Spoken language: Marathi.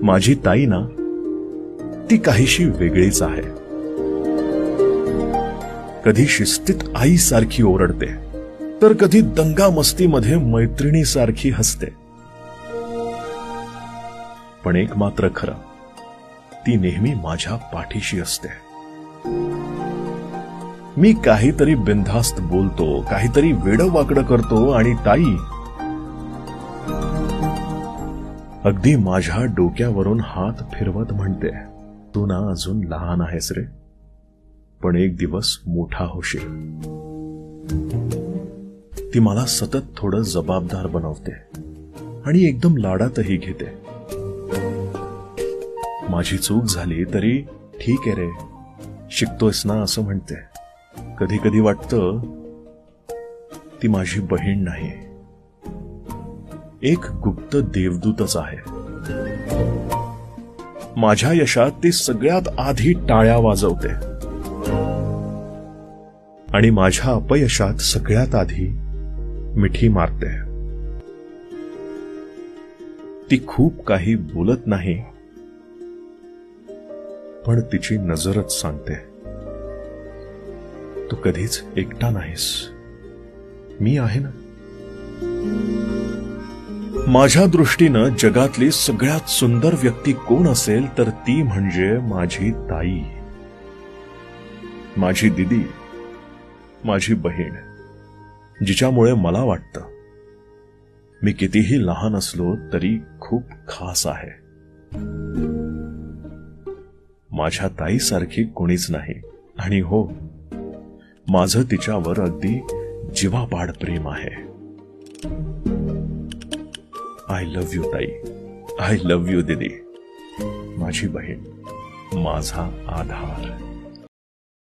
माझी ताई ना, ती काहीशी वेगळीच आहे. कधी शिस्तीत आईसारखी ओरडते, तर कधी दंगा मस्तीमध्ये मैत्रिणीसारखी हसते. पण एक मात्र खरं, ती नेहमी माझ्या पाठीशी असते. मी काहीतरी बिनधास्त बोलतो, काहीतरी वेडवाकडं करतो आणि ताई अगदी माझ्या डोक्यावरून हात फिरवत म्हणते, तू ना अजून लहान आहेस रे, पण एक दिवस मोठा होशील. ती मला सतत थोडं जबाबदार बनवते आणि एकदम लाडातही घेते. माझी चूक झाली तरी ठीक आहे रे, शिकतोयस ना असं म्हणते. कधी कधी वाटतं ती माझी बहीण नाही, एक गुप्त देवदूतच आहे. माझ्या यशात ती सगळ्यात आधी टाळ्या वाजवते आणि माझ्या अपयशात सगळ्यात आधी मिठी मारते. ती खूप काही बोलत नाही, पण तिची नजरच सांगते, तू कधीच एकटा नाहीस, मी आहे ना. माझ्या दृष्टीनं जगातली सगळ्यात सुंदर व्यक्ती कोण असेल तर ती म्हणजे माझी ताई, माझी दिदी, माझी बहीण, जिच्यामुळे मला वाटतं मी कितीही लहान असलो तरी खूप खास आहे. माझ्या ताईसारखी कोणीच नाही. आणि हो, माझं तिच्यावर अगदी जीवापाड प्रेम आहे. आय लव्ह यू ताई, आय लव्ह यू दीदी, माझी बहीण, माझा आधार.